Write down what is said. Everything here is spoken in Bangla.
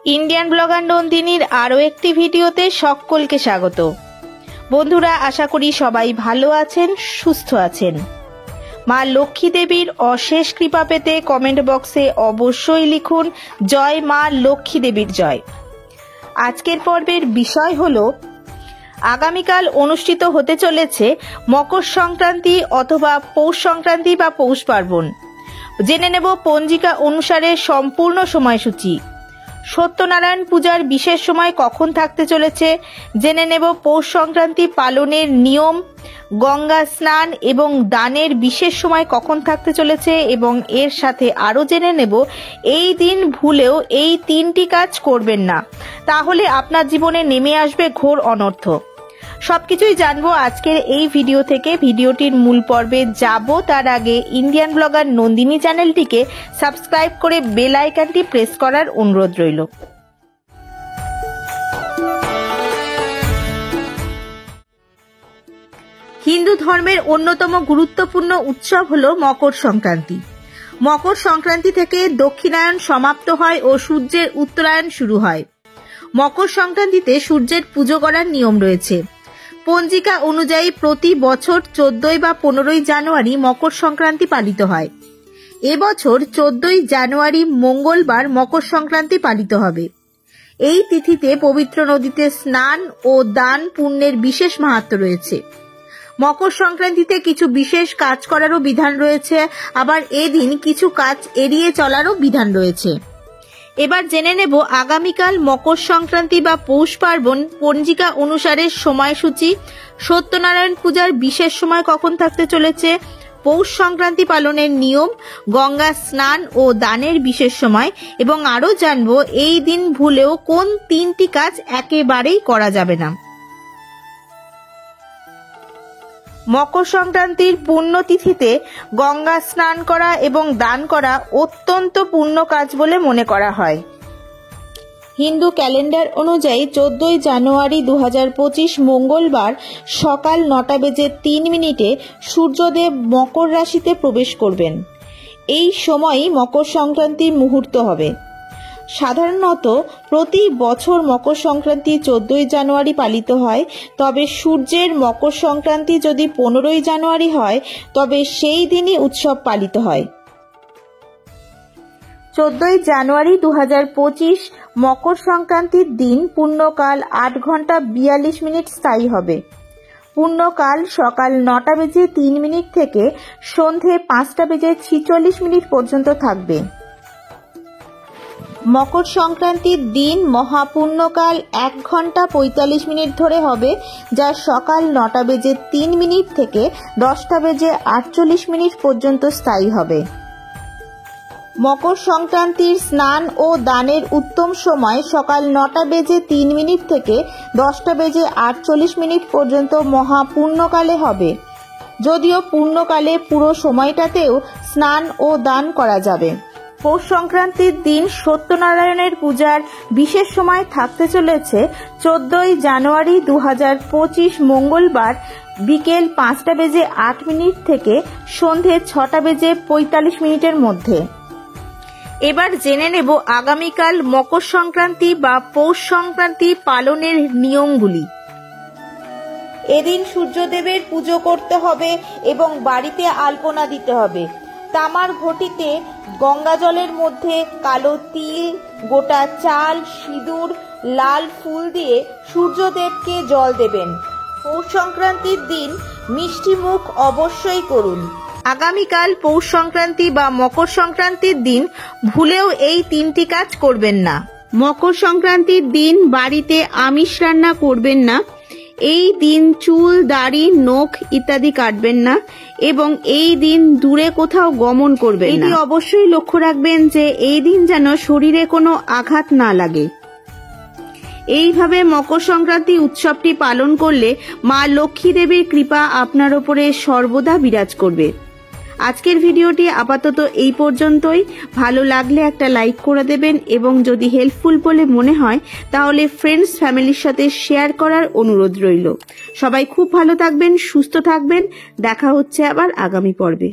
ইন্ডিয়ান ব্লগার নন্দিনীর আরও একটি ভিডিওতে সকলকে স্বাগত। বন্ধুরা, আশা করি সবাই ভালো আছেন, সুস্থ আছেন। মা লক্ষ্মী দেবীর অশেষ কৃপা পেতে কমেন্ট বক্সে অবশ্যই লিখুন জয় মা লক্ষ্মী দেবীর জয়। আজকের পর্বের বিষয় হলো আগামীকাল অনুষ্ঠিত হতে চলেছে মকর সংক্রান্তি অথবা পৌষ সংক্রান্তি বা পৌষ পার্বণ। জেনে নেব পঞ্জিকা অনুসারে সম্পূর্ণ সময়সূচি। সত্যনারায়ণ পূজার বিশেষ সময় কখন থাকতে চলেছে, জেনে নেব পৌষ সংক্রান্তি পালনের নিয়ম, গঙ্গা স্নান এবং দানের বিশেষ সময় কখন থাকতে চলেছে এবং এর সাথে আরও জেনে নেব এই দিন ভুলেও এই তিনটি কাজ করবেন না, তাহলে আপনার জীবনে নেমে আসবে ঘোর অনর্থ। সবকিছুই জানবো আজকের এই ভিডিও থেকে। ভিডিওটির মূল পর্বে যাব তার আগে ইন্ডিয়ান ব্লগার নন্দিনী চ্যানেলটিকে সাবস্ক্রাইব করে বেল আইকনটি প্রেস করার অনুরোধ রইল। হিন্দু ধর্মের অন্যতম গুরুত্বপূর্ণ উৎসব হল মকর সংক্রান্তি। মকর সংক্রান্তি থেকে দক্ষিণায়ন সমাপ্ত হয় ও সূর্যের উত্তরায়ণ শুরু হয়। মকর সংক্রান্তিতে সূর্যের পুজো করার নিয়ম রয়েছে। পঞ্জিকা অনুযায়ী প্রতি বছর 14 বা 15 জানুয়ারি মকর সংক্রান্তি পালিত হয়। এবছর 14 জানুয়ারি মঙ্গলবার মকর সংক্রান্তি পালিত হবে। এই তিথিতে পবিত্র নদীতে স্নান ও দান পুণ্যের বিশেষ মাহাত্ম্য রয়েছে। মকর সংক্রান্তিতে কিছু বিশেষ কাজ করারও বিধান রয়েছে, আবার এদিন কিছু কাজ এড়িয়ে চলারও বিধান রয়েছে। এবার জেনে নেব আগামীকাল মকর সংক্রান্তি বা পৌষ পার্বণ পঞ্জিকা অনুসারে সময়সূচি, সত্যনারায়ণ পূজার বিশেষ সময় কখন থাকতে চলেছে, পৌষ সংক্রান্তি পালনের নিয়ম, গঙ্গা স্নান ও দানের বিশেষ সময় এবং আরও জানবো এই দিন ভুলেও কোন তিনটি কাজ একেবারেই করা যাবে না। মকর সংক্রান্তির পুণ্যতিথিতে গঙ্গা স্নান করা এবং দান করা অত্যন্ত পুণ্য কাজ বলে মনে করা হয়। হিন্দু ক্যালেন্ডার অনুযায়ী 14 জানুয়ারি 2025 মঙ্গলবার সকাল 9:03 সূর্যদেব মকর রাশিতে প্রবেশ করবেন। এই সময়ই মকর সংক্রান্তির মুহূর্ত হবে। সাধারণত প্রতি বছর মকর সংক্রান্তি 14 জানুয়ারি পালিত হয়, তবে সূর্যের মকর সংক্রান্তি যদি 15 জানুয়ারি হয় তবে সেই দিনই উৎসব পালিত হয়। 14 জানুয়ারি 2025 মকর সংক্রান্তির দিন পূর্ণকাল 8 ঘন্টা 42 মিনিট স্থায়ী হবে। পূর্ণকাল সকাল 9:03 থেকে সন্ধে 5:46 পর্যন্ত থাকবে। মকর সংক্রান্তির দিন মহাপূর্ণকাল 1 ঘন্টা 45 মিনিট ধরে হবে, যা সকাল 9:03 থেকে 10:48 পর্যন্ত স্থায়ী হবে। মকর সংক্রান্তির স্নান ও দানের উত্তম সময় সকাল 9:03 থেকে 10:48 পর্যন্ত মহাপূর্ণকালে হবে, যদিও পূর্ণকালে পুরো সময়টাতেও স্নান ও দান করা যাবে। পৌষ সংক্রান্তির দিন সত্যনারায়ণের পূজার বিশেষ সময় থাকতে চলেছে 14 জানুয়ারি 2025 মঙ্গলবার বিকেল 5:08 থেকে সন্ধে 6:45 মধ্যে। এবার জেনে নেব আগামীকাল মকর সংক্রান্তি বা পৌষ সংক্রান্তি পালনের নিয়মগুলি। এদিন সূর্যদেবের পুজো করতে হবে এবং বাড়িতে আলপনা দিতে হবে। তামার ঘটিতে গঙ্গা জলের মধ্যে কালো তিল, গোটা চাল, সিঁদুর, লাল ফুল দিয়ে সূর্যদেবকে জল দেবেন। পৌষ সংক্রান্তির দিন মিষ্টি মুখ অবশ্যই করুন। আগামীকাল পৌষ সংক্রান্তি বা মকর সংক্রান্তির দিন ভুলেও এই তিনটি কাজ করবেন না। মকর সংক্রান্তির দিন বাড়িতে আমিষ রান্না করবেন না। এই দিন চুল, দাড়ি, নখ ইত্যাদি কাটবেন না এবং এই দিন দূরে কোথাও গমন করবেন না। এটি অবশ্যই লক্ষ্য রাখবেন যে এই দিন যেন শরীরে কোনো আঘাত না লাগে। এইভাবে মকর সংক্রান্তি উৎসবটি পালন করলে মা লক্ষ্মী দেবীর কৃপা আপনার উপরে সর্বদা বিরাজ করবে। আজকের ভিডিওটি আপাতত এই পর্যন্তই। ভালো লাগলে একটা লাইক করে দেবেন এবং যদি হেল্পফুল বলে মনে হয় তাহলে ফ্রেন্ডস ফ্যামিলির সাথে শেয়ার করার অনুরোধ রইল। সবাই খুব ভালো থাকবেন, সুস্থ থাকবেন। দেখা হচ্ছে আবার আগামী পর্বে।